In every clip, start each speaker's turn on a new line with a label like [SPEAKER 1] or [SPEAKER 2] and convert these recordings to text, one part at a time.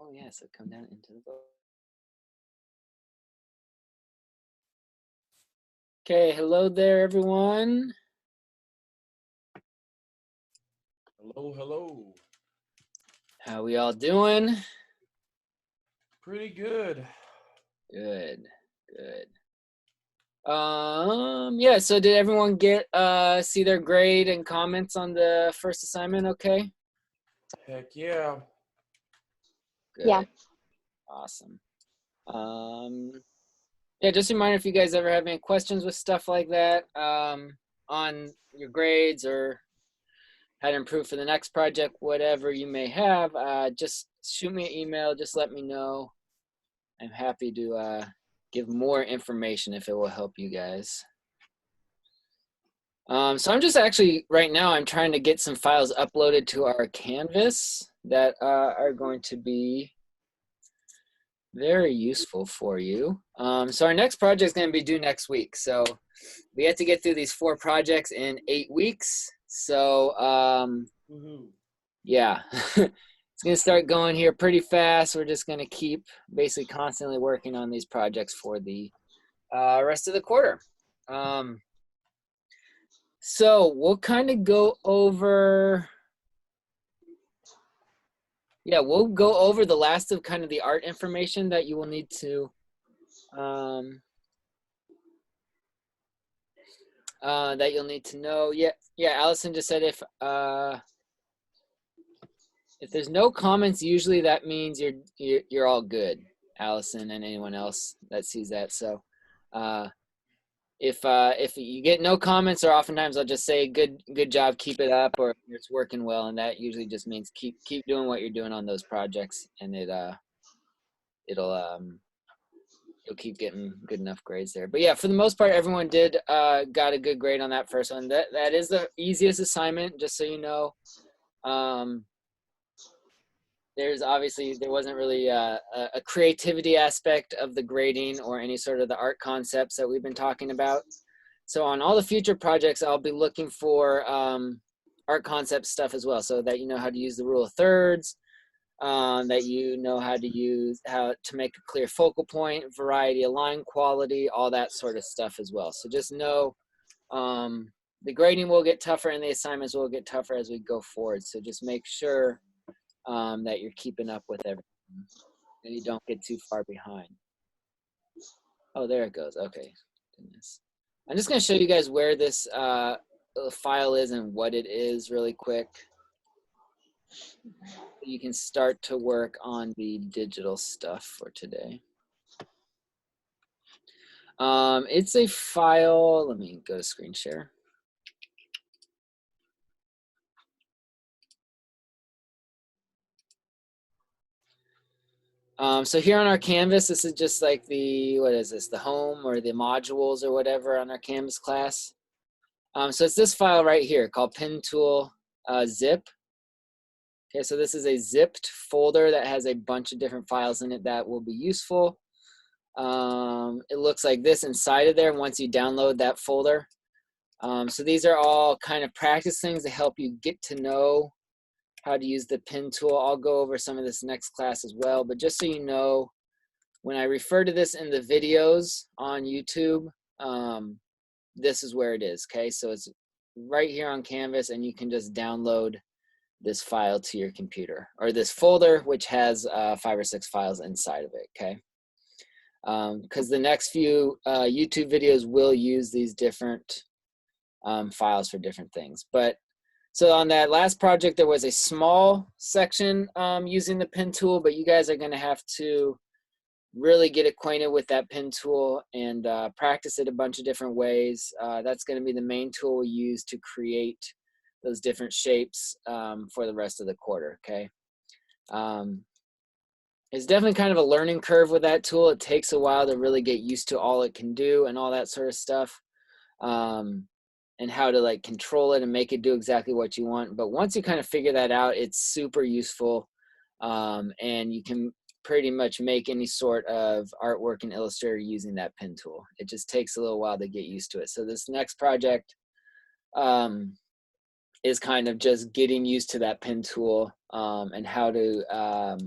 [SPEAKER 1] Oh yeah, so come down into the boat. Okay, hello there, everyone.
[SPEAKER 2] Hello, hello.
[SPEAKER 1] How we all doing?
[SPEAKER 2] Pretty good.
[SPEAKER 1] Good, good. Yeah, so did everyone get see their grade and comments on the first assignment? Okay,
[SPEAKER 2] Heck yeah.
[SPEAKER 1] good.
[SPEAKER 3] Yeah.
[SPEAKER 1] Awesome. Yeah, just a reminder if you guys ever have any questions with stuff like that, on your grades or how to improve for the next project, whatever you may have, just shoot me an email, just let me know. I'm happy to give more information if it will help you guys. So I'm just actually, right now, I'm trying to get some files uploaded to our Canvas that are going to be very useful for you. So our next project is going to be due next week. So we have to get through these 4 projects in 8 weeks. So yeah, it's going to start going here pretty fast. We're just going to keep basically constantly working on these projects for the rest of the quarter. So we'll kind of go over, yeah, we'll go over the last of kind of the art information that you will need to that you'll need to know. Yeah, Allison just said if there's no comments, usually that means you're all good, Allison, and anyone else that sees that. So if you get no comments, or oftentimes I'll just say good job, keep it up, or it's working well, and that usually just means keep doing what you're doing on those projects, and you'll keep getting good enough grades there. But yeah, for the most part, everyone did got a good grade on that first one. That is the easiest assignment, just so you know. There wasn't really a creativity aspect of the grading or any sort of the art concepts that we've been talking about. So on all the future projects, I'll be looking for art concept stuff as well, so that you know how to use the rule of thirds, that you know how to make a clear focal point, variety of line quality, all that sort of stuff as well. So just know the grading will get tougher and the assignments will get tougher as we go forward. So just make sure that you're keeping up with everything and you don't get too far behind. Oh, there it goes. Okay, goodness. I'm just going to show you guys where this file is and what it is really quick. You can start to work on the digital stuff for today. It's a file. Let me go to screen share. So here on our Canvas, this is just like the home or the modules or whatever on our Canvas class. So it's this file right here called Pen Tool zip. Okay, so this is a zipped folder that has a bunch of different files in it that will be useful. It looks like this inside of there once you download that folder. So these are all kind of practice things to help you get to know how to use the pen tool. I'll go over some of this next class as well, but just so you know, when I refer to this in the videos on YouTube, this is where it is, okay? So it's right here on Canvas, and you can just download this file to your computer, or this folder, which has 5 or 6 files inside of it, okay? Because the next few YouTube videos will use these different files for different things. But so on that last project, there was a small section using the pen tool, but you guys are going to have to really get acquainted with that pen tool and practice it a bunch of different ways. That's going to be the main tool we use to create those different shapes for the rest of the quarter, okay? It's definitely kind of a learning curve with that tool. It takes a while to really get used to all it can do and all that sort of stuff, and how to like control it and make it do exactly what you want. But once you kind of figure that out, it's super useful, and you can pretty much make any sort of artwork in Illustrator using that pen tool. It just takes a little while to get used to it. So this next project is kind of just getting used to that pen tool and how to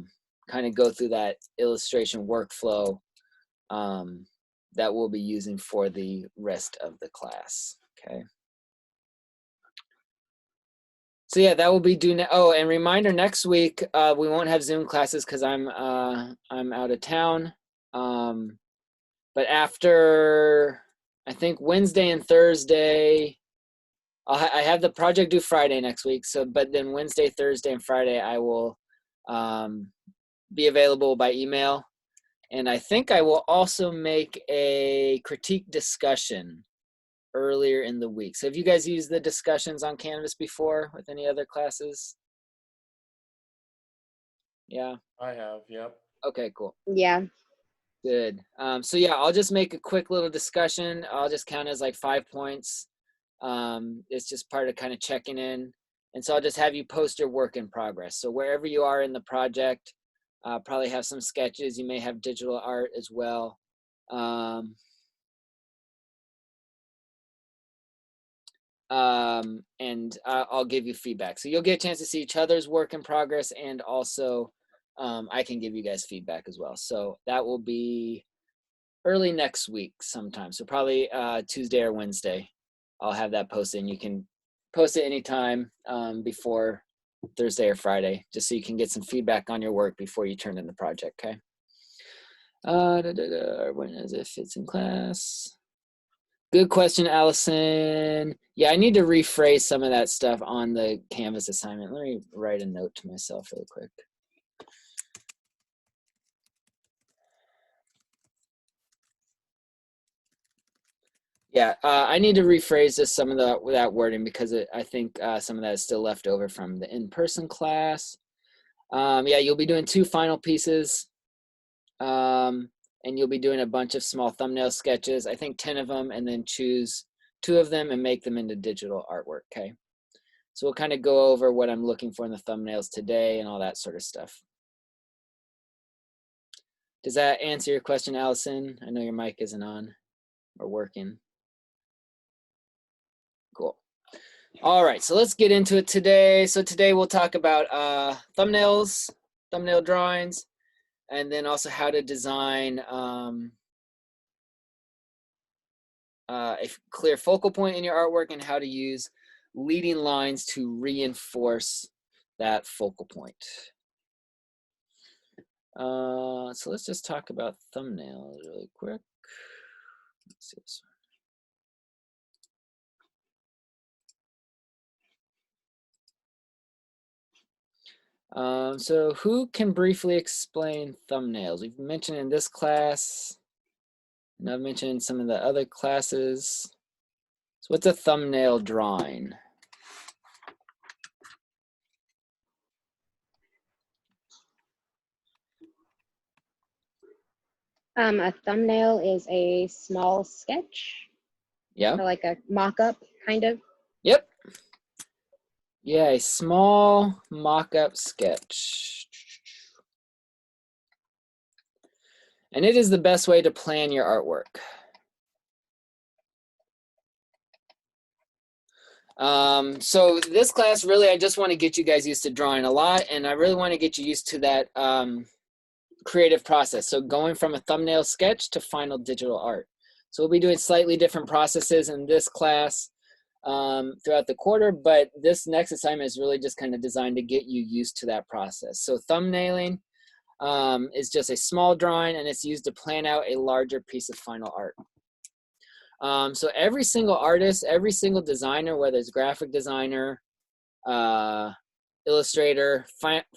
[SPEAKER 1] kind of go through that illustration workflow that we'll be using for the rest of the class. Okay. So yeah, that will be due now. Oh, and reminder, next week we won't have Zoom classes because I'm out of town. But after, I think Wednesday and Thursday, I have the project due Friday next week. So, but then Wednesday, Thursday, and Friday, I will be available by email. And I think I will also make a critique discussion earlier in the week. So have you guys used the discussions on Canvas before with any other classes? Yeah.
[SPEAKER 2] I have. Yep.
[SPEAKER 1] Okay, cool.
[SPEAKER 3] Yeah.
[SPEAKER 1] Good. So yeah, I'll just make a quick little discussion. I'll just count as like 5 points. It's just part of kind of checking in. And so I'll just have you post your work in progress. So wherever you are in the project, probably have some sketches. You may have digital art as well. And I'll give you feedback. So you'll get a chance to see each other's work in progress, and also I can give you guys feedback as well. So that will be early next week sometime. So probably Tuesday or Wednesday, I'll have that posted, and you can post it anytime before Thursday or Friday, just so you can get some feedback on your work before you turn in the project, okay? When is it fits in class? Good question, Allison. Yeah, I need to rephrase some of that stuff on the Canvas assignment. Let me write a note to myself really quick. Yeah, I need to rephrase just some of that wording because I think some of that is still left over from the in-person class. Yeah, you'll be doing 2 final pieces. And you'll be doing a bunch of small thumbnail sketches, I think 10 of them, and then choose 2 of them and make them into digital artwork, okay? So we'll kind of go over what I'm looking for in the thumbnails today and all that sort of stuff. Does that answer your question, Allison? I know your mic isn't on or working. Cool. All right, so let's get into it today. So today we'll talk about thumbnails, thumbnail drawings, and then also how to design a clear focal point in your artwork, and how to use leading lines to reinforce that focal point. So let's just talk about thumbnails really quick. Let's see this one. So who can briefly explain thumbnails? We've mentioned in this class, and I've mentioned in some of the other classes. So what's a thumbnail drawing?
[SPEAKER 3] A thumbnail is a small sketch,
[SPEAKER 1] Yeah.
[SPEAKER 3] or like a mock-up, kind of.
[SPEAKER 1] Yep. Yeah, a small mock-up sketch. And it is the best way to plan your artwork. So this class, really, I just want to get you guys used to drawing a lot, and I really want to get you used to that creative process. So going from a thumbnail sketch to final digital art. So we'll be doing slightly different processes in this class throughout the quarter, but this next assignment is really just kind of designed to get you used to that process. So thumbnailing is just a small drawing, and it's used to plan out a larger piece of final art. So every single artist, every single designer, whether it's graphic designer, illustrator,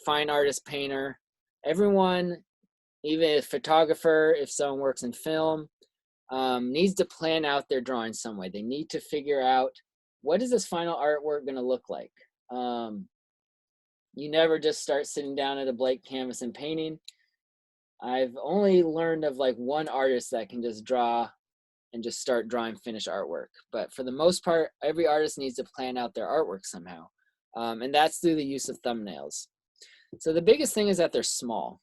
[SPEAKER 1] fine artist, painter, everyone, even a photographer, if someone works in film, needs to plan out their drawing some way. They need to figure out, what is this final artwork going to look like? You never just start sitting down at a blank canvas and painting. I've only learned of like one artist that can just draw and just start drawing finished artwork. But for the most part, every artist needs to plan out their artwork somehow. And that's through the use of thumbnails. So the biggest thing is that they're small.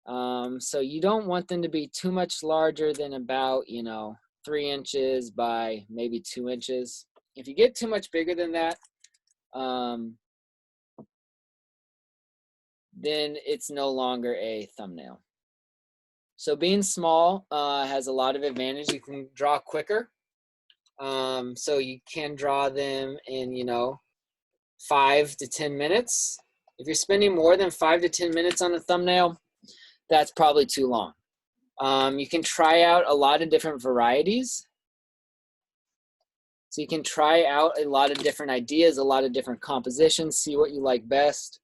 [SPEAKER 1] So you don't want them to be too much larger than about, 3 inches by maybe 2 inches. If you get too much bigger than that, then it's no longer a thumbnail. So being small has a lot of advantage. You can draw quicker. So you can draw them in, 5 to 10 minutes. If you're spending more than 5 to 10 minutes on a thumbnail, that's probably too long. You can try out a lot of different varieties. So you can try out a lot of different ideas, a lot of different compositions, see what you like best.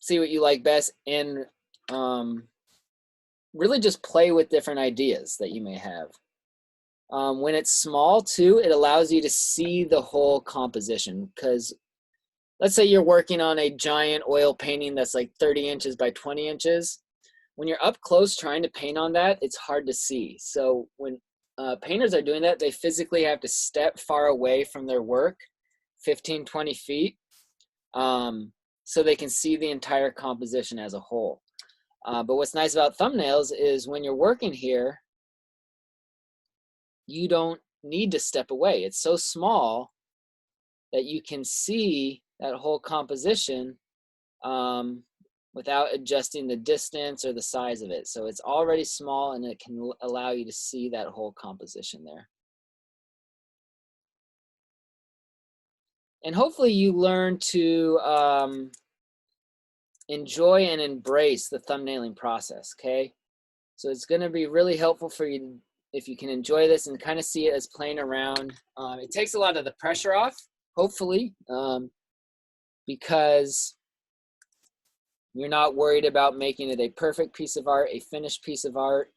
[SPEAKER 1] See what you like best, and really just play with different ideas that you may have. When it's small too, it allows you to see the whole composition, because let's say you're working on a giant oil painting that's like 30 inches by 20 inches. When you're up close trying to paint on that, it's hard to see. So when painters are doing that, they physically have to step far away from their work, 15, 20 feet, so they can see the entire composition as a whole. But what's nice about thumbnails is when you're working here, you don't need to step away. It's so small that you can see that whole composition without adjusting the distance or the size of it. So it's already small, and it can allow you to see that whole composition there. And hopefully you learn to enjoy and embrace the thumbnailing process, okay? So it's gonna be really helpful for you if you can enjoy this and kind of see it as playing around. It takes a lot of the pressure off, hopefully, because you're not worried about making it a perfect piece of art, a finished piece of art.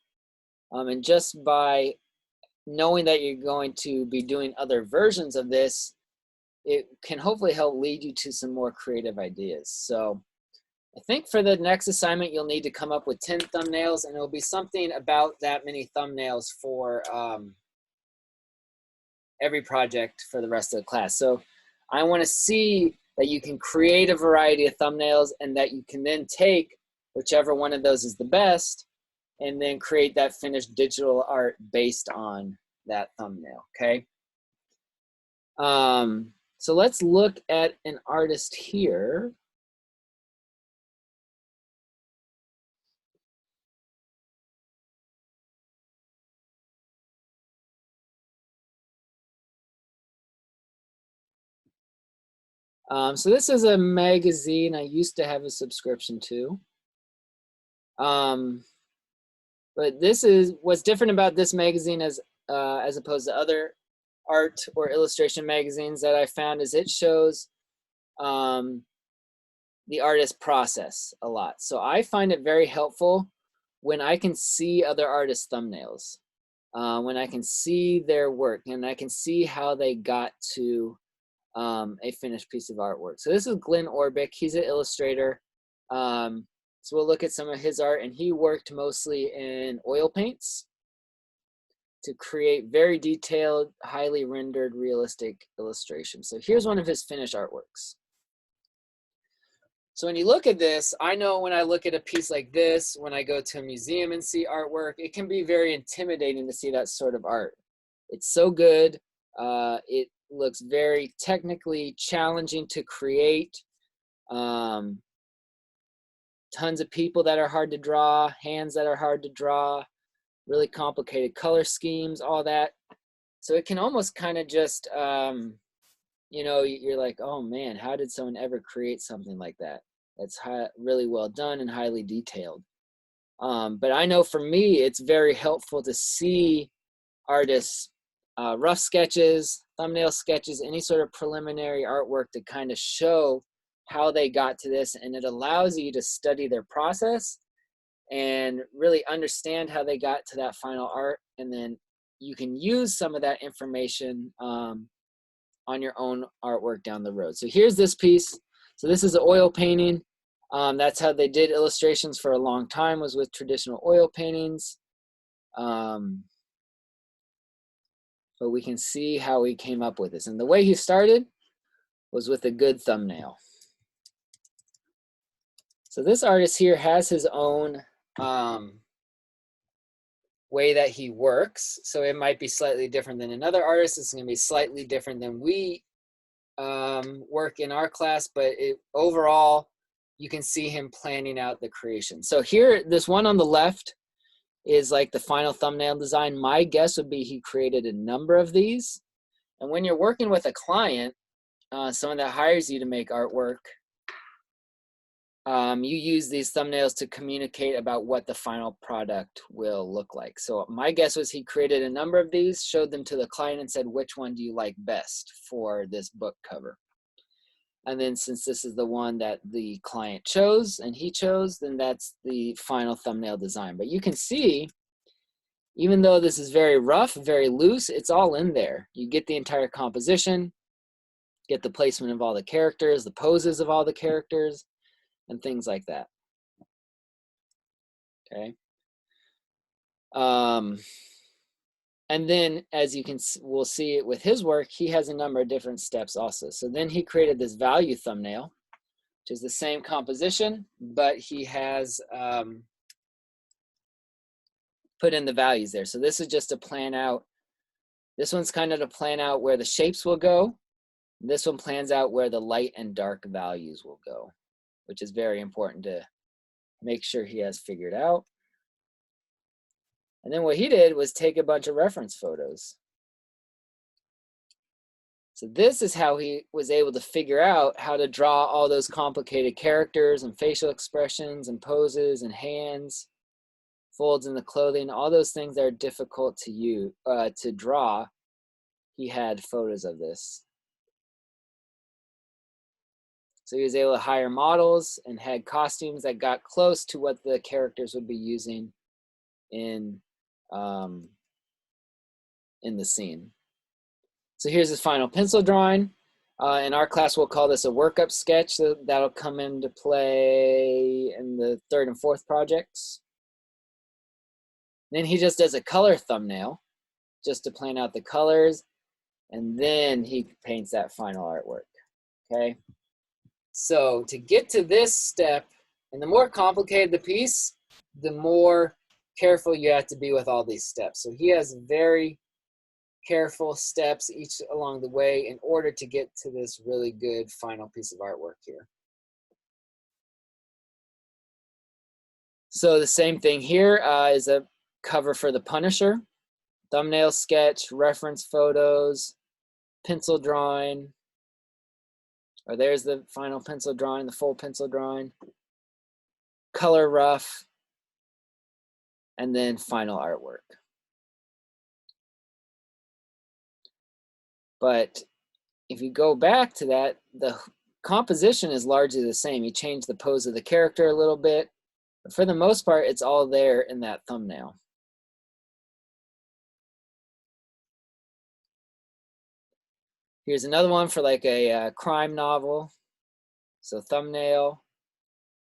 [SPEAKER 1] And just by knowing that you're going to be doing other versions of this, it can hopefully help lead you to some more creative ideas. So I think for the next assignment, you'll need to come up with 10 thumbnails, and it'll be something about that many thumbnails for every project for the rest of the class. So I want to see that you can create a variety of thumbnails, and that you can then take whichever one of those is the best and then create that finished digital art based on that thumbnail, okay? So let's look at an artist here. So this is a magazine I used to have a subscription to. But this is what's different about this magazine as opposed to other art or illustration magazines that I found is it shows the artist process a lot. So I find it very helpful when I can see other artists' thumbnails, when I can see their work and I can see how they got to a finished piece of artwork. So this is Glenn Orbick. He's an illustrator. So we'll look at some of his art, and he worked mostly in oil paints to create very detailed, highly rendered, realistic illustrations. So here's one of his finished artworks. So when you look at this, I know when I look at a piece like this, when I go to a museum and see artwork, it can be very intimidating to see that sort of art. It's so good. It looks very technically challenging to create. Tons of people that are hard to draw, hands that are hard to draw, really complicated color schemes, all that. So it can almost kind of just, you're like, oh man, how did someone ever create something like that? That's really well done and highly detailed. But I know for me, it's very helpful to see artists' rough sketches, thumbnail sketches, any sort of preliminary artwork to kind of show how they got to this, and it allows you to study their process and really understand how they got to that final art, and then you can use some of that information on your own artwork down the road. So here's this piece. So this is an oil painting. That's how they did illustrations for a long time, was with traditional oil paintings. But we can see how he came up with this. And the way he started was with a good thumbnail. So this artist here has his own way that he works. So it might be slightly different than another artist. It's going to be slightly different than we work in our class, but overall, you can see him planning out the creation. So here, this one on the left is like the final thumbnail design. My guess would be he created a number of these. And when you're working with a client, someone that hires you to make artwork, you use these thumbnails to communicate about what the final product will look like. So my guess was he created a number of these, showed them to the client and said, which one do you like best for this book cover? And then since this is the one that the client chose and he chose, then that's the final thumbnail design. But you can see, even though this is very rough, very loose, it's all in there. You get the entire composition, get the placement of all the characters, the poses of all the characters, and things like that. Okay. And then, as we'll see it with his work, he has a number of different steps also. So then he created this value thumbnail, which is the same composition, but he has put in the values there. So this is just to plan out. This one's kind of to plan out where the shapes will go. This one plans out where the light and dark values will go, which is very important to make sure he has figured out. And then what he did was take a bunch of reference photos. So this is how he was able to figure out how to draw all those complicated characters and facial expressions and poses and hands, folds in the clothing, all those things that are difficult to draw. He had photos of this. So he was able to hire models and had costumes that got close to what the characters would be using in the scene. So here's his final pencil drawing. In our class, we'll call this a workup sketch. So that'll come into play in the 3rd and 4th projects. Then he just does a color thumbnail just to plan out the colors. And then he paints that final artwork, okay? So to get to this step, and the more complicated the piece, the more careful you have to be with all these steps. So he has very careful steps each along the way in order to get to this really good final piece of artwork here. So the same thing here is a cover for The Punisher. Thumbnail sketch, reference photos, pencil drawing, or there's the final pencil drawing, the full pencil drawing, color rough, and then final artwork. But if you go back to that, the composition is largely the same. You change the pose of the character a little bit, but for the most part, it's all there in that thumbnail. Here's another one for like a crime novel. So thumbnail,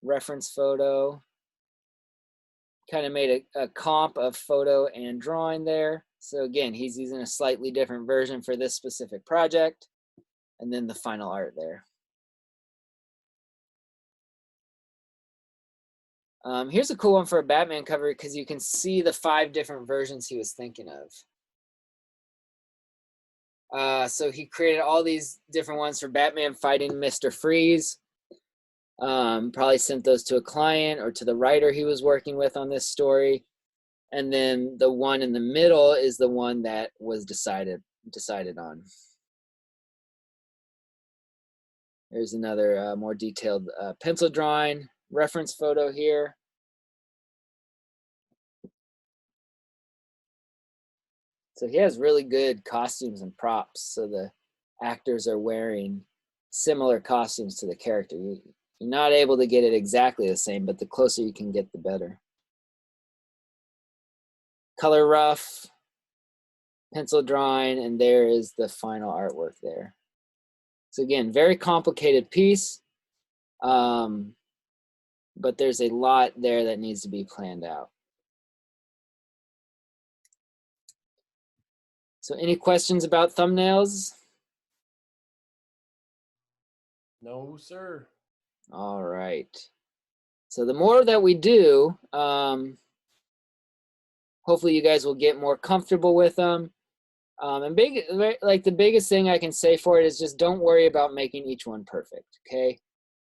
[SPEAKER 1] reference photo, kind of made a comp of photo and drawing there. So again, he's using a slightly different version for this specific project, and then the final art there. Here's a cool one for a Batman cover because you can see the 5 different versions he was thinking of. So he created all these different ones for Batman fighting Mr. Freeze. Probably sent those to a client or to the writer he was working with on this story. And then the one in the middle is the one that was decided on. There's another more detailed pencil drawing, reference photo here. So he has really good costumes and props. So the actors are wearing similar costumes to the character. You're not able to get it exactly the same, but the closer you can get, the better. Color rough, pencil drawing, and there is the final artwork there. So again, very complicated piece, but there's a lot there that needs to be planned out. So any questions about thumbnails?
[SPEAKER 2] No, sir.
[SPEAKER 1] All right. So the more that we do, hopefully you guys will get more comfortable with them. And like the biggest thing I can say for it is just don't worry about making each one perfect, okay?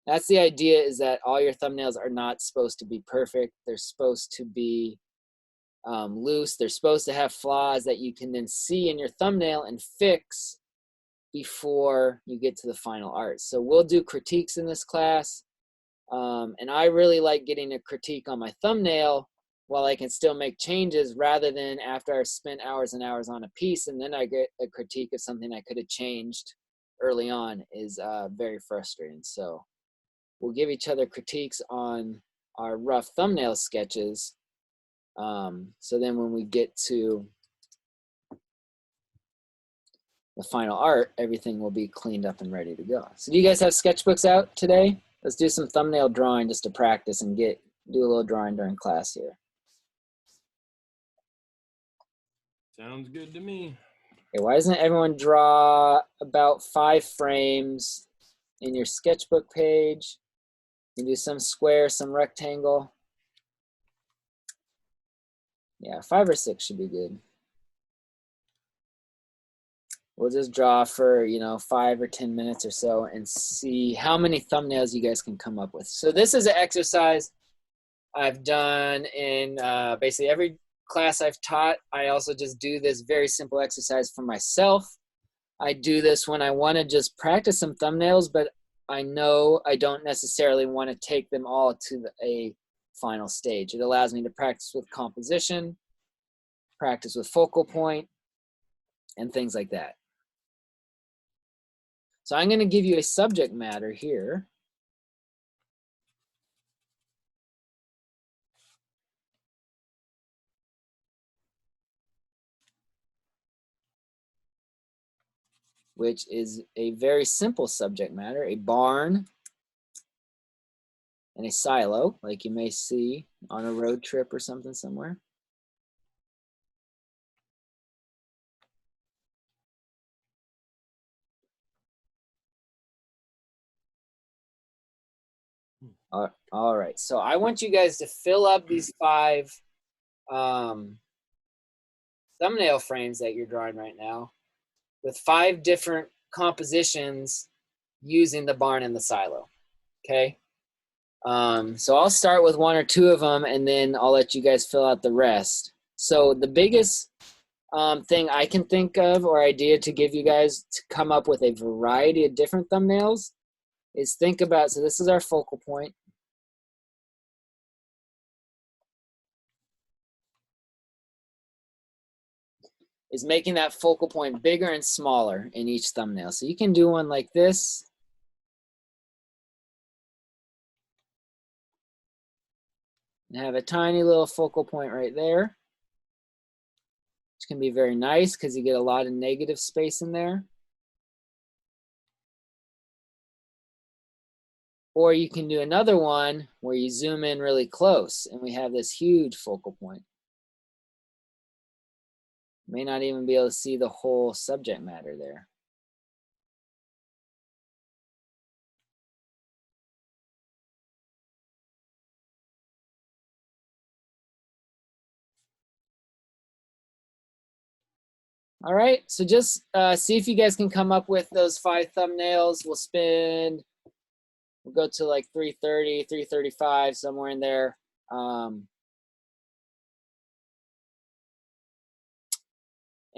[SPEAKER 1] That's the idea, is that all your thumbnails are not supposed to be perfect. They're supposed to be loose. They're supposed to have flaws that you can then see in your thumbnail and fix before you get to the final art. So we'll do critiques in this class. And I really like getting a critique on my thumbnail while I can still make changes, rather than after I've spent hours and hours on a piece and then I get a critique of something I could have changed early on is very frustrating. So we'll give each other critiques on our rough thumbnail sketches. So then when we get to the final art, everything will be cleaned up and ready to go. So do you guys have sketchbooks out today? Let's do some thumbnail drawing just to practice and do a little drawing during class here.
[SPEAKER 2] Sounds good to me.
[SPEAKER 1] Okay, why doesn't everyone draw about 5 frames in your sketchbook page? You can do some square, some rectangle. Yeah, 5 or 6 should be good. We'll just draw for, 5 or 10 minutes or so and see how many thumbnails you guys can come up with. So this is an exercise I've done in basically every class I've taught. I also just do this very simple exercise for myself. I do this when I want to just practice some thumbnails, but I know I don't necessarily want to take them all to a final stage. It allows me to practice with composition, practice with focal point, and things like that. So I'm going to give you a subject matter here. Which is a very simple subject matter, a barn and a silo, like you may see on a road trip or something somewhere. All right, so I want you guys to fill up these 5 thumbnail frames that you're drawing right now with 5 different compositions using the barn and the silo, okay? So I'll start with 1 or 2 of them, and then I'll let you guys fill out the rest. So the biggest thing I can think of, or idea to give you guys to come up with a variety of different thumbnails, is think about, so this is our focal point. Is making that focal point bigger and smaller in each thumbnail. So you can do one like this. And have a tiny little focal point right there, which can be very nice because you get a lot of negative space in there. Or you can do another one where you zoom in really close and we have this huge focal point. May not even be able to see the whole subject matter there. All right, so just see if you guys can come up with those 5 thumbnails. We'll go to like 3:30, 3:35, somewhere in there.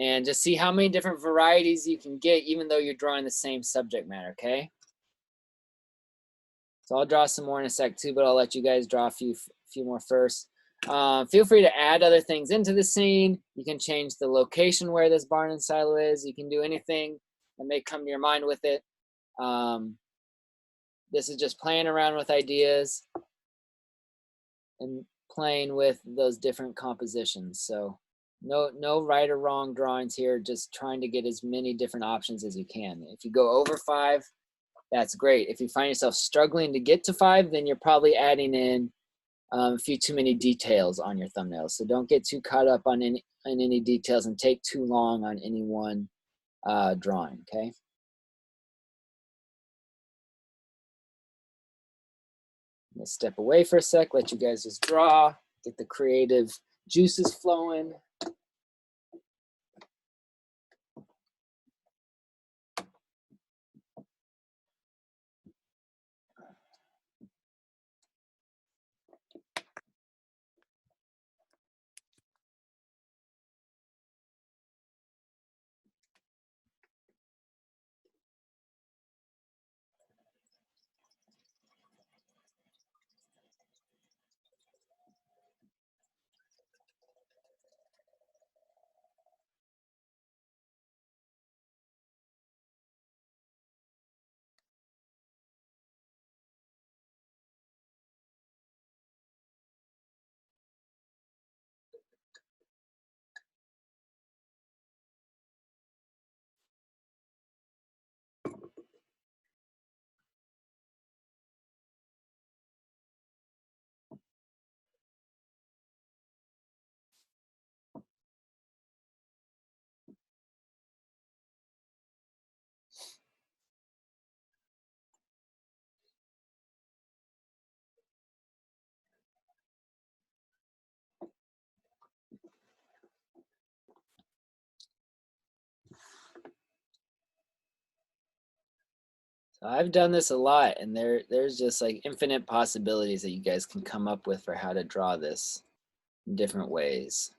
[SPEAKER 1] And just see how many different varieties you can get, even though you're drawing the same subject matter, okay? So I'll draw some more in a sec too, but I'll let you guys draw a few more first. Feel free to add other things into the scene. You can change the location where this barn and silo is. You can do anything that may come to your mind with it. This is just playing around with ideas and playing with those different compositions. So no right or wrong drawings here, just trying to get as many different options as you can. If you go over 5, that's great. If you find yourself struggling to get to 5, then you're probably adding in a few too many details on your thumbnails. So don't get too caught up on any details and take too long on any one drawing, okay? I'm gonna step away for a sec, let you guys just draw, get the creative juices flowing. So I've done this a lot, and there's just like infinite possibilities that you guys can come up with for how to draw this in different ways.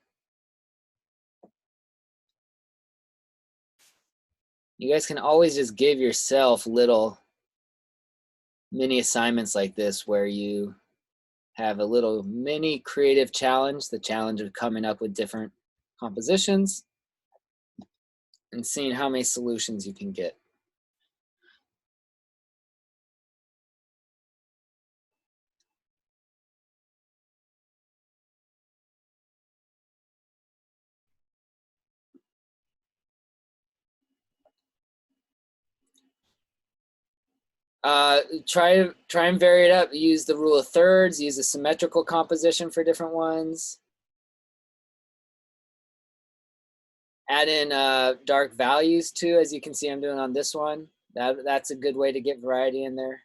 [SPEAKER 1] You guys can always just give yourself little mini assignments like this where you have a little mini creative challenge, the challenge of coming up with different compositions and seeing how many solutions you can get. Try and vary it up. Use the rule of thirds, use a symmetrical composition for different ones. Add in dark values too, as you can see I'm doing on this one. That's a good way to get variety in there.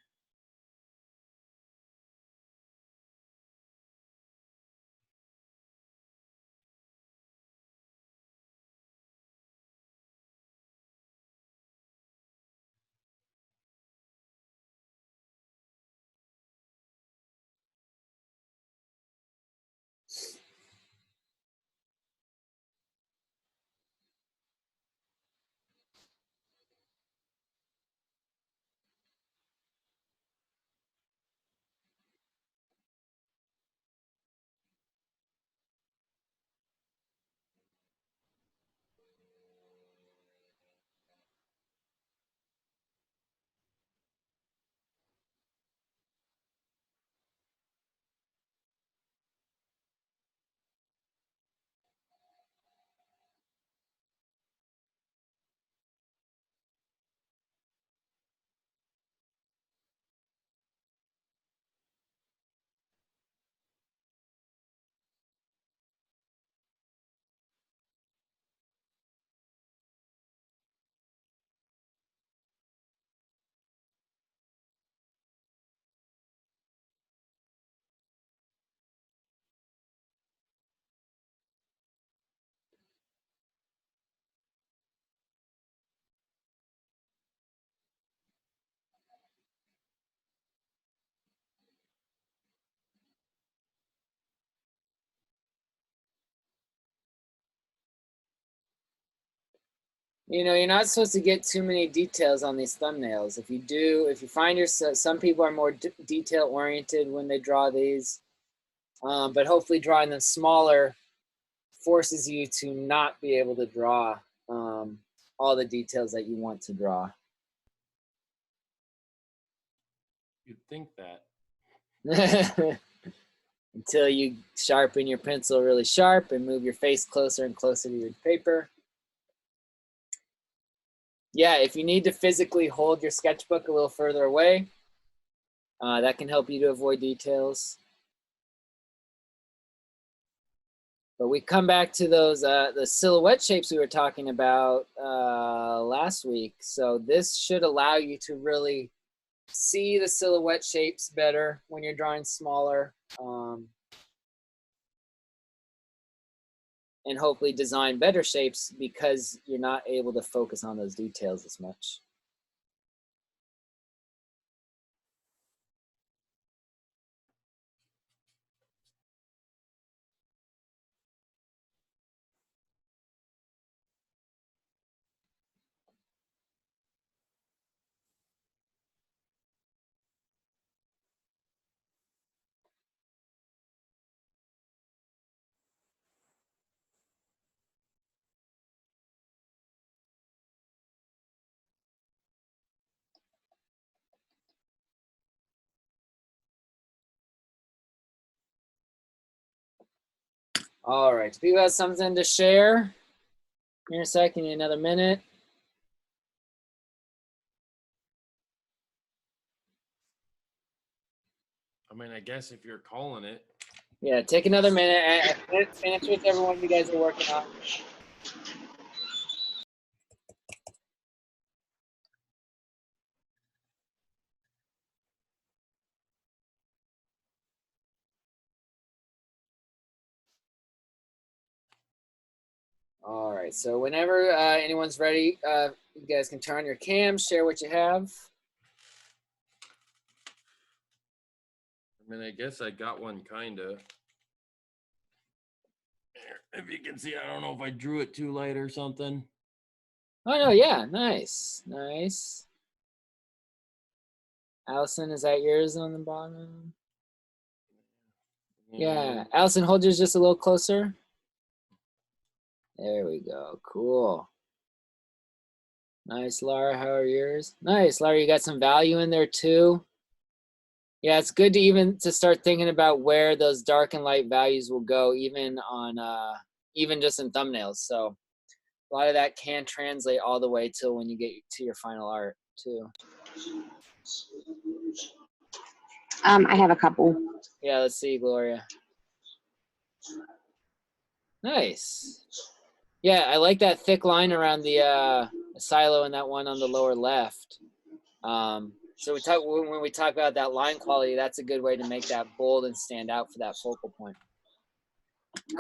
[SPEAKER 1] You know, you're not supposed to get too many details on these thumbnails. If you do, if you find yourself, some people are more detail oriented when they draw these, but hopefully drawing them smaller forces you to not be able to draw all the details that you want to draw.
[SPEAKER 2] You'd think that.
[SPEAKER 1] Until you sharpen your pencil really sharp and move your face closer and closer to your paper. Yeah, if you need to physically hold your sketchbook a little further away, that can help you to avoid details. But we come back to those the silhouette shapes we were talking about last week. So this should allow you to really see the silhouette shapes better when you're drawing smaller. and hopefully design better shapes because you're not able to focus on those details as much. All right, people have something to share? Here in a second, another minute.
[SPEAKER 2] I mean, I guess if you're calling it.
[SPEAKER 1] Yeah, take another minute and finish whichever one you guys are working on. All right, so whenever anyone's ready, you guys can turn on your cam, share what you have.
[SPEAKER 2] I mean, I guess I got one kind of. If you can see, I don't know if I drew it too light or something.
[SPEAKER 1] Oh, no, yeah, nice, nice. Allison, is that yours on the bottom? Yeah, Allison, hold yours just a little closer. There we go, cool. Nice, Laura, how are yours? Nice, Laura, you got some value in there too. Yeah, it's good to even to start thinking about where those dark and light values will go, even on even just in thumbnails. So a lot of that can translate all the way till when you get to your final art too.
[SPEAKER 3] I have a couple.
[SPEAKER 1] Yeah, let's see, Gloria. Nice. Yeah, I like that thick line around the silo and that one on the lower left. So when we talk about that line quality, that's a good way to make that bold and stand out for that focal point.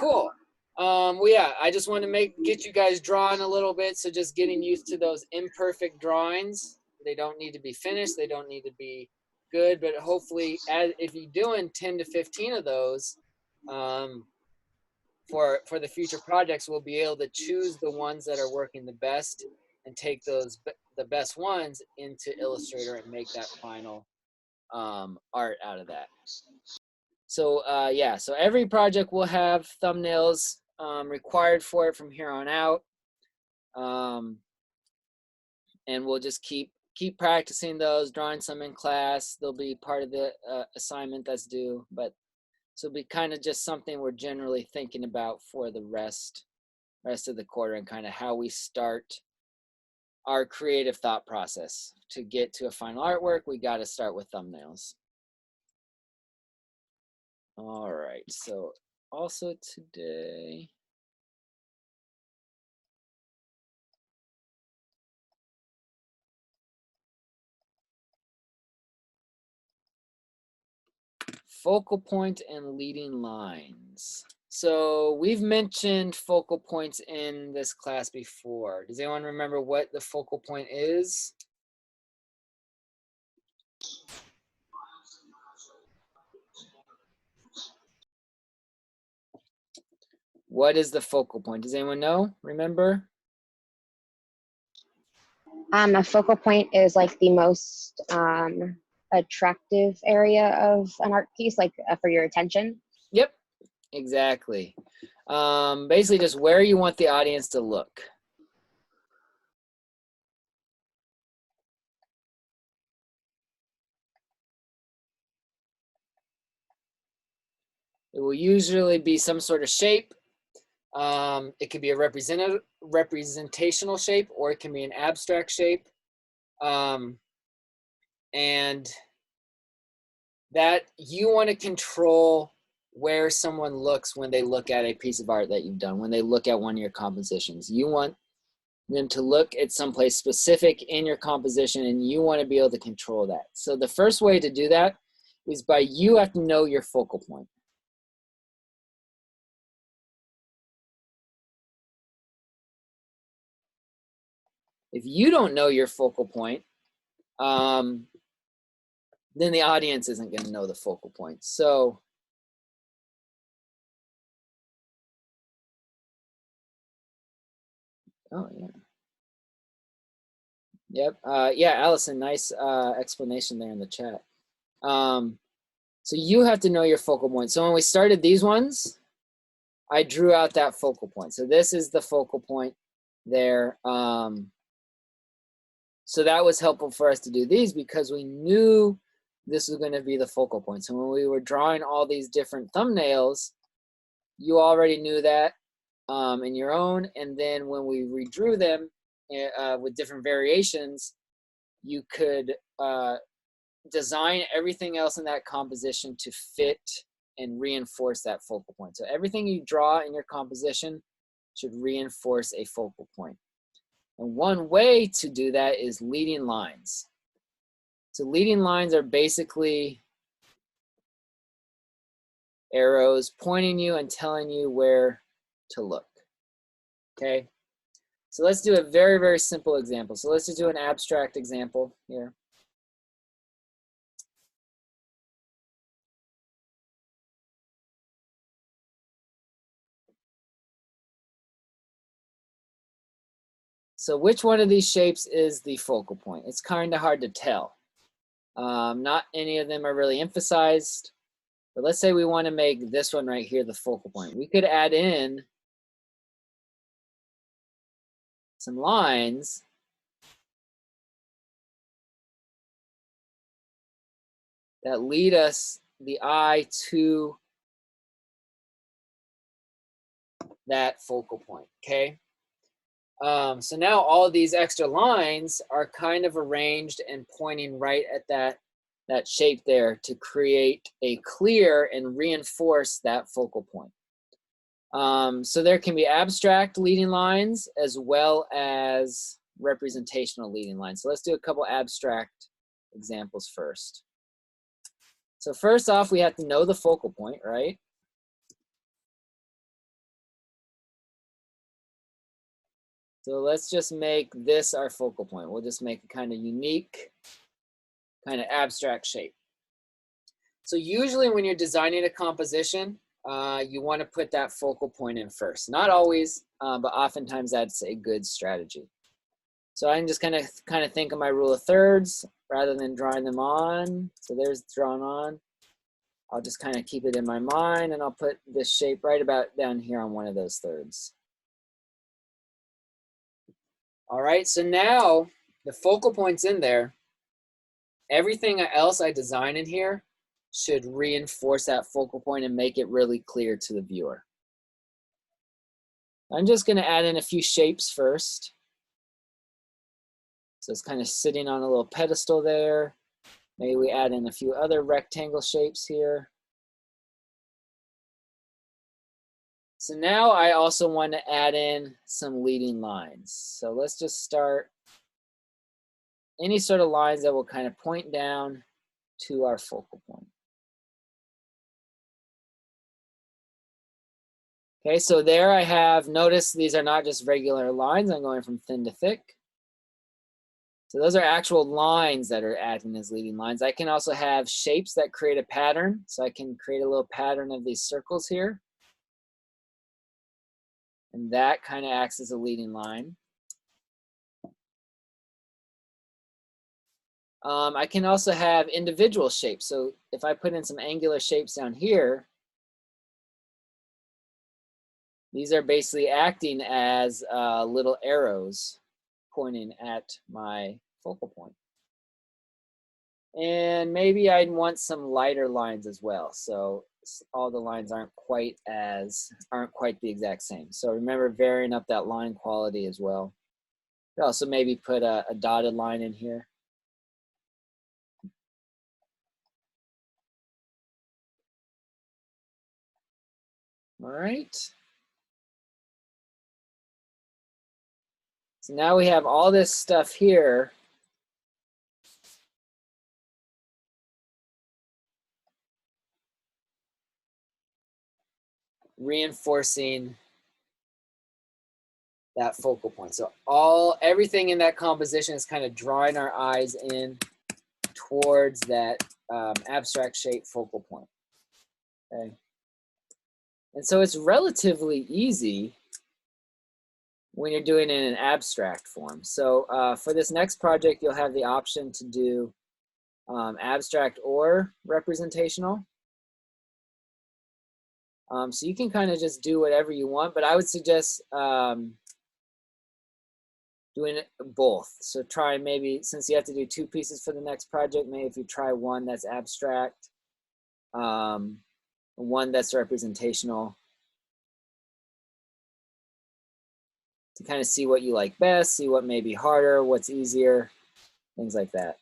[SPEAKER 1] Cool. Well, yeah, I just want to get you guys drawing a little bit. So just getting used to those imperfect drawings. They don't need to be finished. They don't need to be good, but hopefully if you're doing 10 to 15 of those, for the future projects, we'll be able to choose the ones that are working the best and take those the best ones into Illustrator and make that final art out of that. So yeah, so every project will have thumbnails required for it from here on out, and we'll just keep practicing those, drawing some in class. They'll be part of the assignment that's due, but so it'll be kind of just something we're generally thinking about for the rest of the quarter, and kind of how we start our creative thought process. To get to a final artwork, we got to start with thumbnails. All right, so also today, focal point and leading lines. So we've mentioned focal points in this class before. Does anyone remember what the focal point is? What is the focal point? Does anyone know? Remember?
[SPEAKER 3] A focal point is like the most attractive area of an art piece, like for your attention.
[SPEAKER 1] Yep, exactly. Basically just where you want the audience to look. It will usually be some sort of shape. It could be a representational shape, or it can be an abstract shape. And that you want to control where someone looks when they look at a piece of art that you've done, when they look at one of your compositions. You want them to look at someplace specific in your composition, and you want to be able to control that. So the first way to do that is by you have to know your focal point. If you don't know your focal point, then the audience isn't going to know the focal point. So oh yeah. Yep. Yeah, Allison, nice explanation there in the chat. So you have to know your focal point. So when we started these ones, I drew out that focal point. So this is the focal point there. So that was helpful for us to do these because we knew this was going to be the focal point. So when we were drawing all these different thumbnails, you already knew that in your own. And then when we redrew them with different variations, you could design everything else in that composition to fit and reinforce that focal point. So everything you draw in your composition should reinforce a focal point. And one way to do that is leading lines. So leading lines are basically arrows pointing you and telling you where to look. Okay, so let's do a very, very simple example. So let's just do an abstract example here. So which one of these shapes is the focal point? It's kind of hard to tell. Not any of them are really emphasized, but let's say we want to make this one right here the focal point. We could add in some lines that lead us, the eye, to that focal point, okay? So now all of these extra lines are kind of arranged and pointing right at that shape there to create a clear and reinforce that focal point. So there can be abstract leading lines as well as representational leading lines. So let's do a couple abstract examples first. So first off, we have to know the focal point, right? So let's just make this our focal point. We'll just make a kind of unique, kind of abstract shape. So usually when you're designing a composition, you want to put that focal point in first. Not always, but oftentimes that's a good strategy. So I can just kind of think of my rule of thirds rather than drawing them on. So there's drawn on. I'll just kind of keep it in my mind and I'll put this shape right about down here on one of those thirds. All right, so now the focal point's in there. Everything else I design in here should reinforce that focal point and make it really clear to the viewer. I'm just going to add in a few shapes first. So it's kind of sitting on a little pedestal there. Maybe we add in a few other rectangle shapes here. So now I also want to add in some leading lines. So let's just start any sort of lines that will kind of point down to our focal point. Okay, so there I have, notice these are not just regular lines. I'm going from thin to thick. So those are actual lines that are acting as leading lines. I can also have shapes that create a pattern. So I can create a little pattern of these circles here. And that kind of acts as a leading line. I can also have individual shapes. So if I put in some angular shapes down here, these are basically acting as little arrows pointing at my focal point. And maybe I'd want some lighter lines as well. So all the lines aren't quite the exact same. So remember varying up that line quality as well. I'd also maybe put a dotted line in here. All right. So now we have all this stuff here. Reinforcing that focal point. So everything in that composition is kind of drawing our eyes in towards that abstract shape focal point. Okay. And so it's relatively easy when you're doing it in an abstract form. So for this next project, you'll have the option to do abstract or representational. So you can kind of just do whatever you want, but I would suggest doing it both. So try maybe, since you have to do 2 pieces for the next project, maybe if you try one that's abstract, one that's representational, to kind of see what you like best, see what may be harder, what's easier, things like that.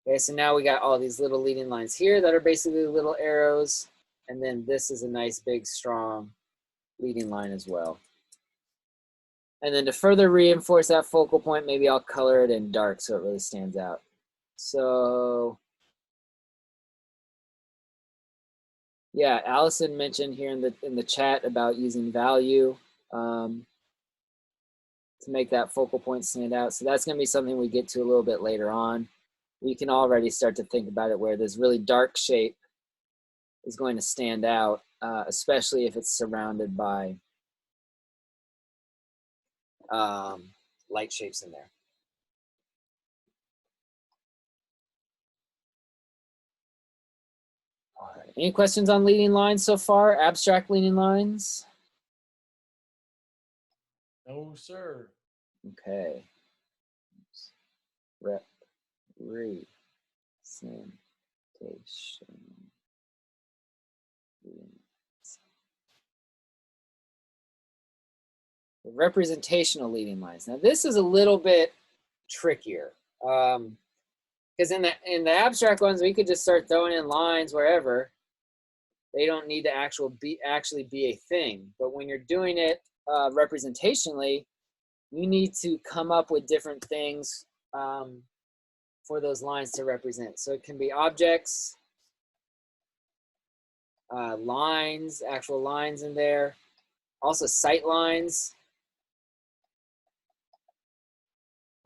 [SPEAKER 1] Okay, so now we got all these little leading lines here that are basically little arrows. And then this is a nice, big, strong leading line as well. And then to further reinforce that focal point, maybe I'll color it in dark so it really stands out. So yeah, Allison mentioned here in the chat about using value to make that focal point stand out. So that's going to be something we get to a little bit later on. You can already start to think about it where this really dark shape is going to stand out, especially if it's surrounded by light shapes in there. All right. Any questions on leading lines so far? Abstract leading lines?
[SPEAKER 2] No, sir.
[SPEAKER 1] Okay. Representation. The representational leading lines. Now this is a little bit trickier because in the abstract ones we could just start throwing in lines wherever. They don't need to actually be a thing. But when you're doing it representationally, you need to come up with different things for those lines to represent. So it can be objects, lines, actual lines in there, also sight lines,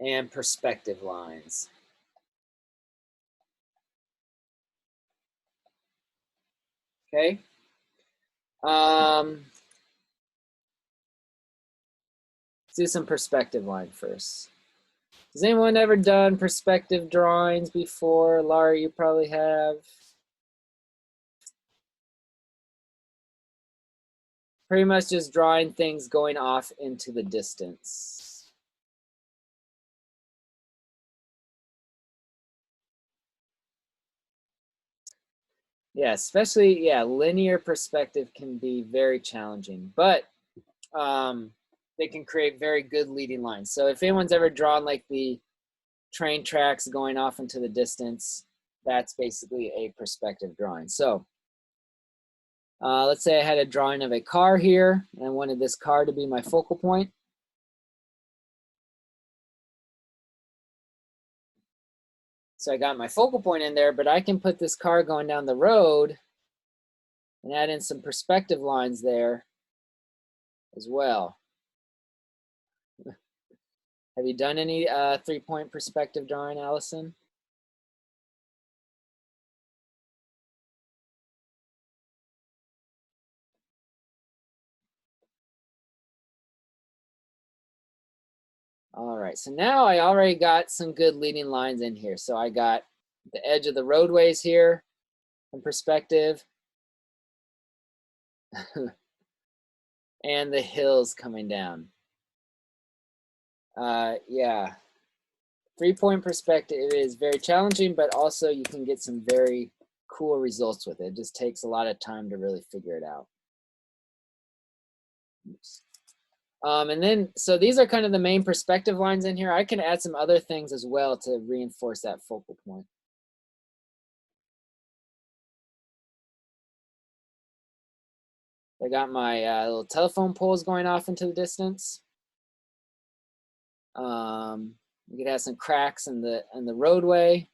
[SPEAKER 1] and perspective lines. Okay. Let's do some perspective line first. Has anyone ever done perspective drawings before? Laura, you probably have. Pretty much just drawing things going off into the distance. Yeah, especially, yeah, linear perspective can be very challenging, but they can create very good leading lines. So if anyone's ever drawn like the train tracks going off into the distance, that's basically a perspective drawing. So let's say I had a drawing of a car here, and I wanted this car to be my focal point. So I got my focal point in there, but I can put this car going down the road and add in some perspective lines there as well. Have you done any 3-point perspective drawing, Allison? All right, so now I already got some good leading lines in here. So I got the edge of the roadways here in perspective. And the hills coming down. Yeah, 3-point perspective is very challenging, but also you can get some very cool results with it. It just takes a lot of time to really figure it out. Oops. And then, so these are kind of the main perspective lines in here. I can add some other things as well to reinforce that focal point. I got my little telephone poles going off into the distance. You could have some cracks in the roadway.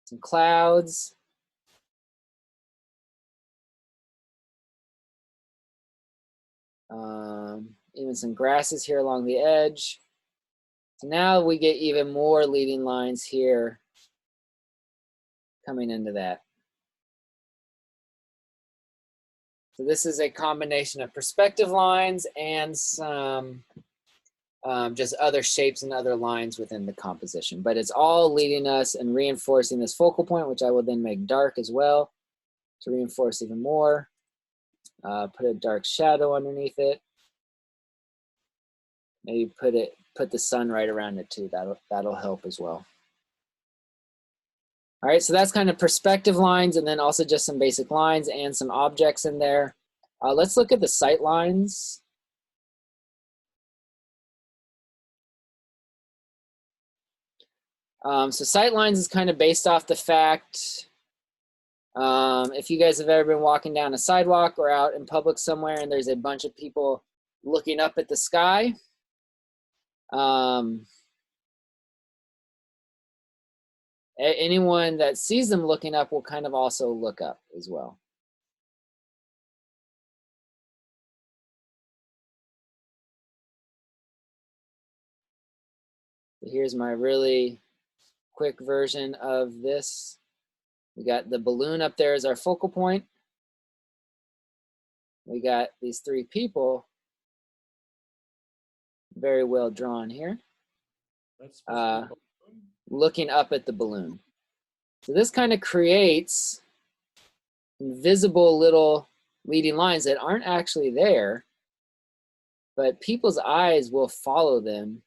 [SPEAKER 1] Some clouds. Even some grasses here along the edge. So now we get even more leading lines here coming into that. So this is a combination of perspective lines and some just other shapes and other lines within the composition. But it's all leading us and reinforcing this focal point, which I will then make dark as well to reinforce even more. Put a dark shadow underneath it. Maybe put the sun right around it too. That'll help as well. All right, so that's kind of perspective lines, and then also just some basic lines and some objects in there. Let's look at the sight lines. So sight lines is kind of based off the fact, if you guys have ever been walking down a sidewalk or out in public somewhere and there's a bunch of people looking up at the sky, anyone that sees them looking up will kind of also look up as well. Here's my really quick version of this. We got the balloon up there as our focal point. We got these three people, very well drawn here, looking up at the balloon. So this kind of creates invisible little leading lines that aren't actually there, but people's eyes will follow them.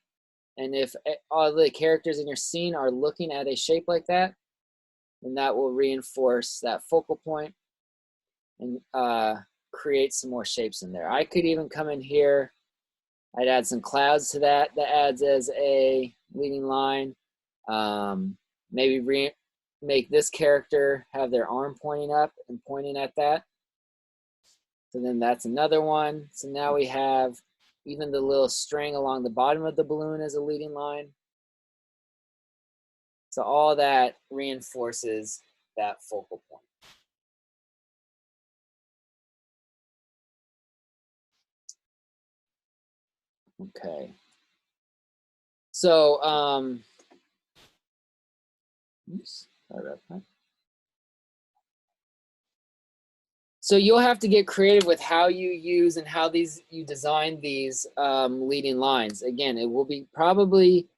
[SPEAKER 1] And if all the characters in your scene are looking at a shape like that, then that will reinforce that focal point and create some more shapes in there. I could even come in here, I'd add some clouds to that. That adds as a leading line. Maybe make this character have their arm pointing up and pointing at that. So then that's another one. So now we have even the little string along the bottom of the balloon as a leading line. So all that reinforces that focal point. Okay. So, oops, sorry about that. So you'll have to get creative with how you use and how you design these leading lines. Again, it will be probably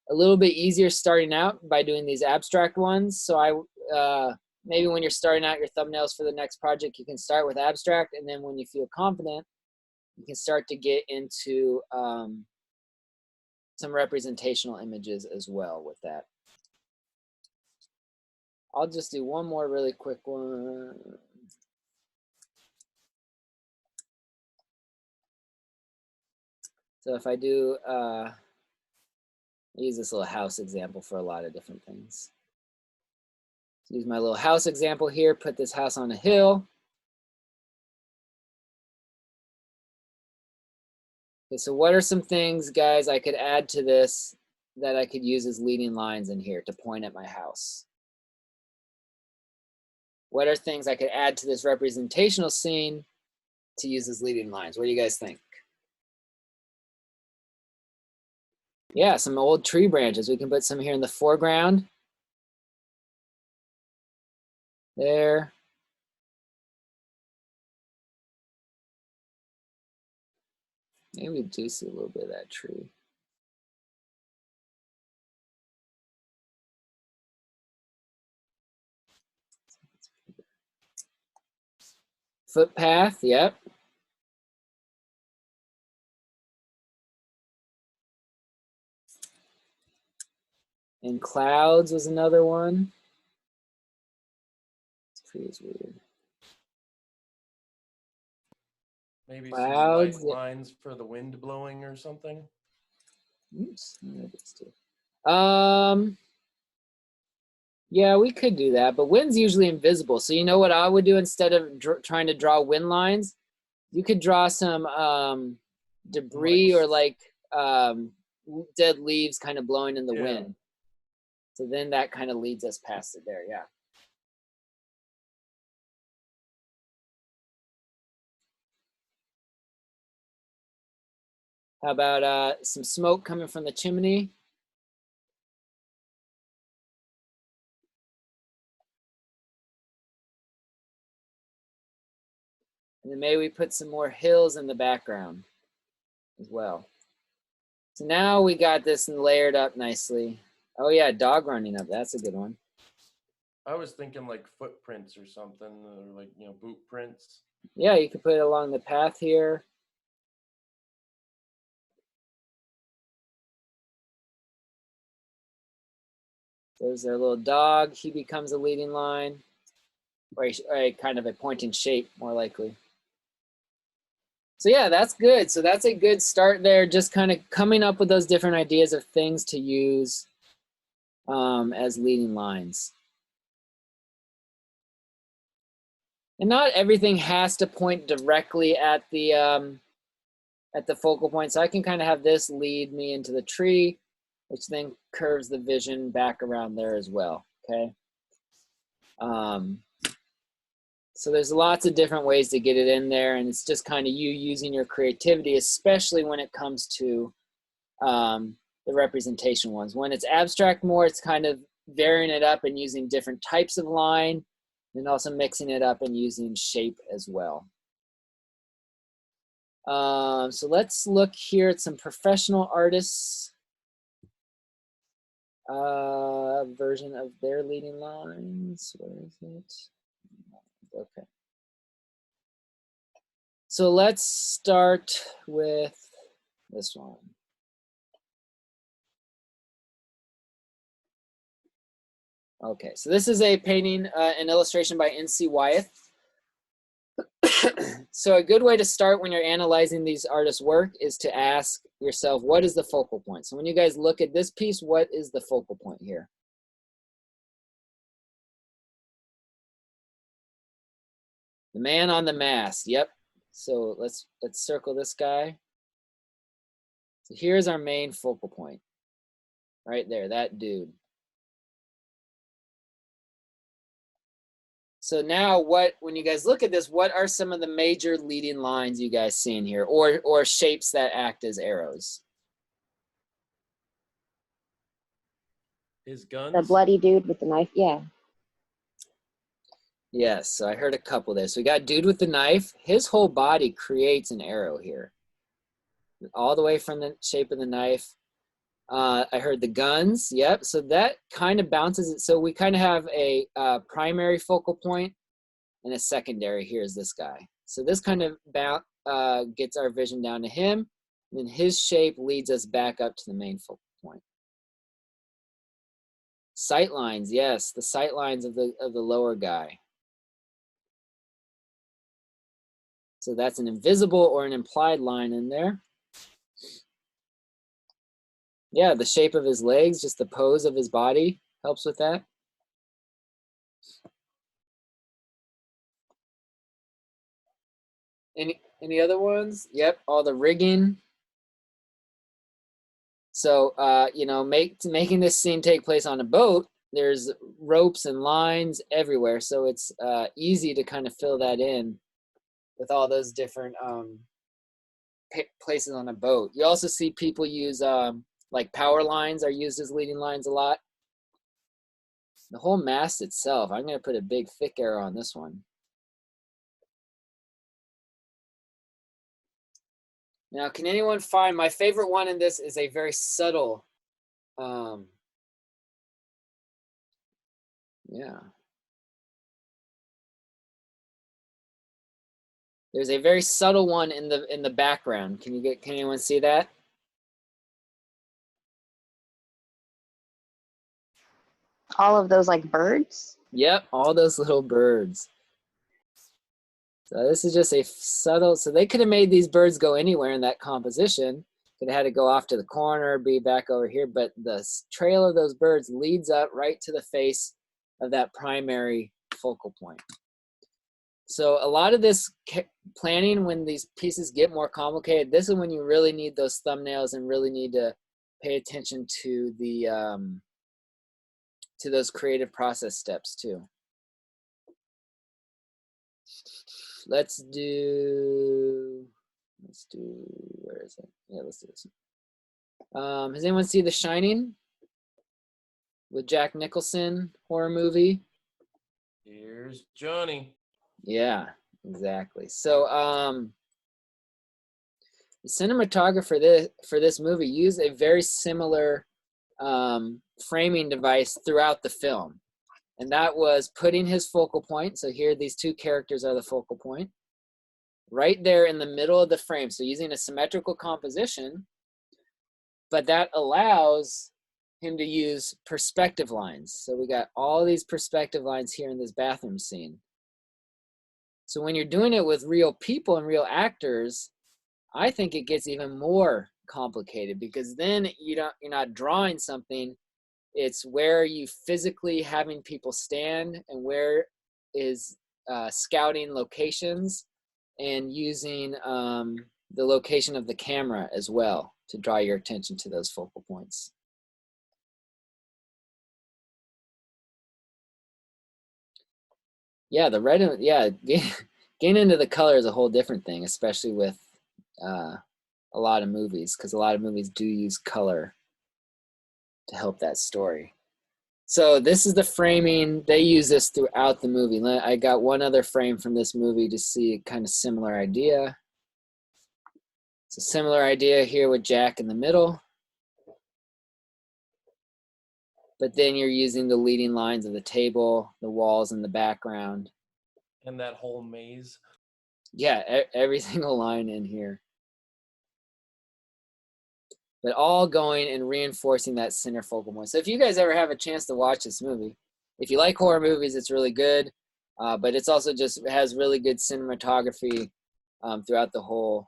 [SPEAKER 1] a little bit easier starting out by doing these abstract ones. So maybe when you're starting out your thumbnails for the next project, you can start with abstract, and then when you feel confident, you can start to get into some representational images as well with that. I'll just do one more really quick one. So if I do, use this little house example for a lot of different things. So use my little house example here, put this house on a hill. Okay, so what are some things, guys, I could add to this that I could use as leading lines in here to point at my house? What are things I could add to this representational scene to use as leading lines? What do you guys think? Yeah, some old tree branches. We can put some here in the foreground. There. Maybe we do see a little bit of that tree. Footpath, yep. And clouds was another one. This tree is weird.
[SPEAKER 2] Maybe
[SPEAKER 1] Clouds,
[SPEAKER 2] some white lines for the wind blowing or something.
[SPEAKER 1] Oops, yeah, we could do that, but wind's usually invisible. So you know what I would do instead of trying to draw wind lines? You could draw some debris or like dead leaves kind of blowing in the wind. So then that kind of leads us past it there, yeah. How about some smoke coming from the chimney? And then maybe we put some more hills in the background as well. So now we got this layered up nicely. Oh yeah, dog running up. That's a good one.
[SPEAKER 2] I was thinking like footprints or something, or like, you know, boot prints.
[SPEAKER 1] Yeah, you could put it along the path here. There's their little dog. He becomes a leading line, or a kind of a pointing shape, more likely. So yeah, that's good. So that's a good start there, just kind of coming up with those different ideas of things to use as leading lines. And not everything has to point directly at the focal point. So I can kind of have this lead me into the tree, which then curves the vision back around there as well, okay? So there's lots of different ways to get it in there, and it's just kind of you using your creativity, especially when it comes to the representation ones. When it's abstract more, it's kind of varying it up and using different types of line, and also mixing it up and using shape as well. So let's look here at some professional artists' version of their leading lines. Where is it? Okay. So let's start with this one. Okay, so this is a painting, an illustration by N.C. Wyeth. So a good way to start when you're analyzing these artists' work is to ask yourself, what is the focal point? So when you guys look at this piece, what is the focal point here? The man on the mast, yep. So let's circle this guy. So here's our main focal point, right there, that dude. So now when you guys look at this, what are some of the major leading lines you guys see in here, or shapes that act as arrows?
[SPEAKER 2] His guns.
[SPEAKER 3] The bloody dude with the knife, yeah.
[SPEAKER 1] Yes, so I heard a couple there. So we got dude with the knife. His whole body creates an arrow here, all the way from the shape of the knife. I heard the guns. Yep. So that kind of bounces it. So we kind of have a primary focal point and a secondary. Here's this guy. So this kind of gets our vision down to him. And then his shape leads us back up to the main focal point. Sight lines. Yes, the sight lines of the lower guy. So that's an invisible or an implied line in there. Yeah, the shape of his legs, just the pose of his body helps with that. Any other ones? Yep, all the rigging. So, you know, making this scene take place on a boat, there's ropes and lines everywhere. So it's easy to kind of fill that in with all those different places on a boat. You also see people use, like power lines are used as leading lines a lot. The whole mast itself, I'm going to put a big thick arrow on this one. Now, can anyone find, my favorite one in this is a very subtle, yeah. There's a very subtle one in the background. Can anyone see that?
[SPEAKER 3] All of those like birds.
[SPEAKER 1] Yep, all those little birds. So this is just a subtle, so they could have made these birds go anywhere in that composition. Could have had to go off to the corner, be back over here, but the trail of those birds leads up right to the face of that primary focal point. So a lot of this planning, when these pieces get more complicated, this is when you really need those thumbnails and really need to pay attention to the to those creative process steps too. Let's do Let's do, where is it? Yeah, let's do this. Has anyone seen The Shining with Jack Nicholson, horror movie?
[SPEAKER 2] Here's Johnny.
[SPEAKER 1] Yeah, exactly. So the cinematographer for this movie used a very similar framing device throughout the film. And that was putting his focal point. So here, these two characters are the focal point. Right there in the middle of the frame. So using a symmetrical composition, but that allows him to use perspective lines. So we got all these perspective lines here in this bathroom scene. So when you're doing it with real people and real actors, I think it gets even more complicated, because then you're not drawing something. It's where are you physically having people stand, and where is scouting locations and using the location of the camera as well to draw your attention to those focal points. Yeah, the red, yeah, getting into the color is a whole different thing, especially with a lot of movies, because a lot of movies do use color to help that story. So this is the framing. They use this throughout the movie. I got one other frame from this movie to see a kind of similar idea. It's a similar idea here with Jack in the middle. But then you're using the leading lines of the table, the walls in the background.
[SPEAKER 2] And that whole maze.
[SPEAKER 1] Yeah, every single line in here. But all going and reinforcing that center focal point. So if you guys ever have a chance to watch this movie, if you like horror movies, it's really good. But it's also just has really good cinematography throughout the whole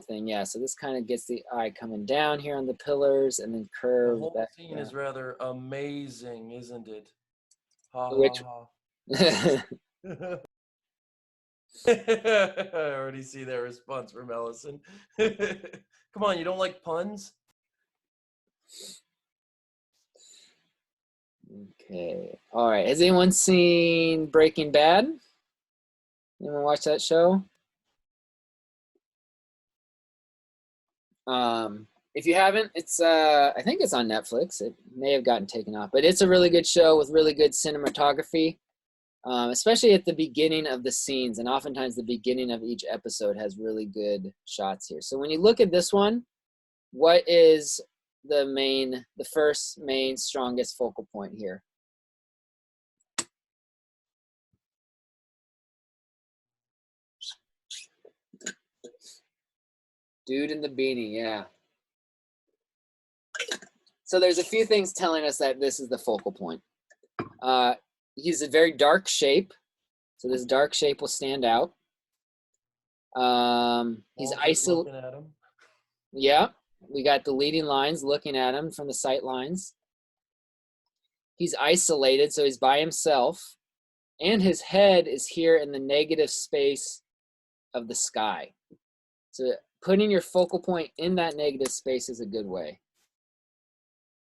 [SPEAKER 1] thing. Yeah, so this kind of gets the eye coming down here on the pillars and then
[SPEAKER 2] The
[SPEAKER 1] curves
[SPEAKER 2] whole
[SPEAKER 1] back
[SPEAKER 2] scene
[SPEAKER 1] down.
[SPEAKER 2] is rather amazing, isn't it? Ha
[SPEAKER 1] Which
[SPEAKER 2] ha ha. I already see that response from Ellison. Come on, you don't like puns?
[SPEAKER 1] Okay. All right. Has anyone seen Breaking Bad? Anyone watch that show? If you haven't, it's I think it's on Netflix. It may have gotten taken off, but it's a really good show with really good cinematography, especially at the beginning of the scenes, and oftentimes the beginning of each episode has really good shots here. So when you look at this one, what is the first main strongest focal point here? Dude in the beanie, yeah. So there's a few things telling us that this is the focal point. He's a very dark shape, so this dark shape will stand out. He's
[SPEAKER 2] Looking at him.
[SPEAKER 1] Yeah, we got the leading lines looking at him from the sight lines. He's isolated, so he's by himself, and his head is here in the negative space of the sky. So putting your focal point in that negative space is a good way.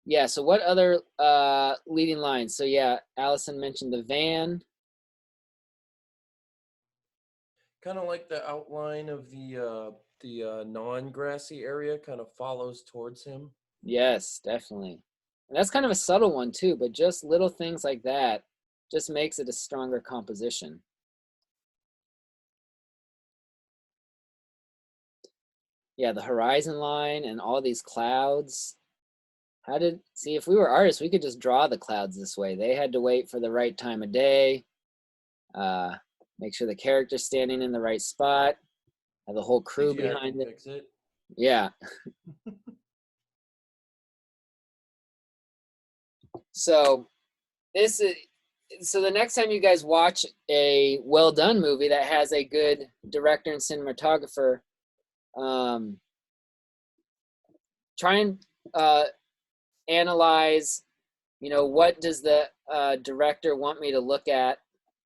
[SPEAKER 1] Yeah, so what other leading lines? So yeah, Allison mentioned the van.
[SPEAKER 2] Kind of like the outline of the non-grassy area kind of follows towards him.
[SPEAKER 1] Yes, definitely. And that's kind of a subtle one too, but just little things like that just makes it a stronger composition. Yeah, the horizon line and all these clouds. See, if we were artists, we could just draw the clouds this way. They had to wait for the right time of day, make sure the character's standing in the right spot, have the whole crew
[SPEAKER 2] CGI
[SPEAKER 1] behind
[SPEAKER 2] can
[SPEAKER 1] it.
[SPEAKER 2] fix it.
[SPEAKER 1] Yeah. So the next time you guys watch a well done movie that has a good director and cinematographer, try and analyze, what does the director want me to look at,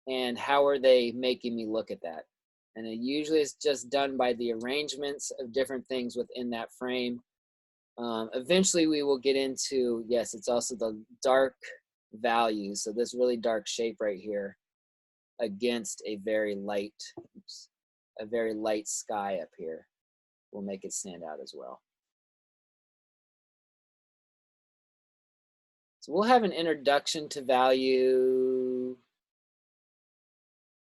[SPEAKER 1] and how are they making me look at that? And it usually is just done by the arrangements of different things within that frame. Eventually we will get into, yes, it's also the dark value. So this really dark shape right here against a very light a very light sky up here will make it stand out as well. So we'll have an introduction to value,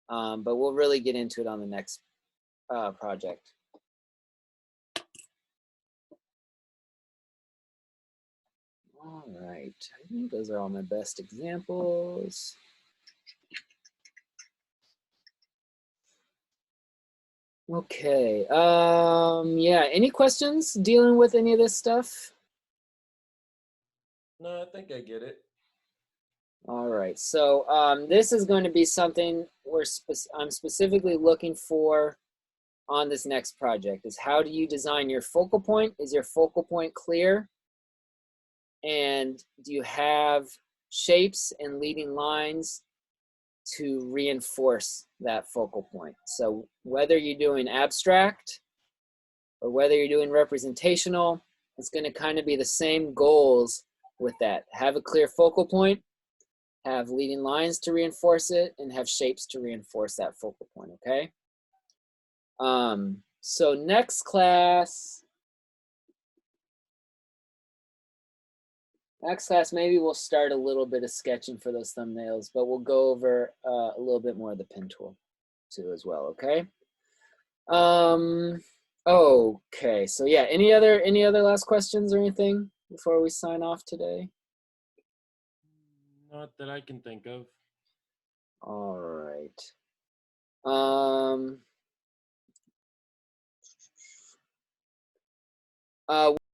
[SPEAKER 1] but we'll really get into it on the next project. All right, I think those are all my best examples. Okay, yeah, any questions dealing with any of this stuff?
[SPEAKER 2] No, I think I get it.
[SPEAKER 1] All right, so this is going to be something I'm specifically looking for on this next project is how do you design your focal point? Is your focal point clear? And do you have shapes and leading lines to reinforce that focal point? So whether you're doing abstract or whether you're doing representational, it's going to kind of be the same goals with that. Have a clear focal point, have leading lines to reinforce it, and have shapes to reinforce that focal point, okay? So next class, maybe we'll start a little bit of sketching for those thumbnails, but we'll go over a little bit more of the pen tool too as well, okay? Okay, so yeah, any other last questions or anything before we sign off today?
[SPEAKER 2] Not that I can think of.
[SPEAKER 1] All right.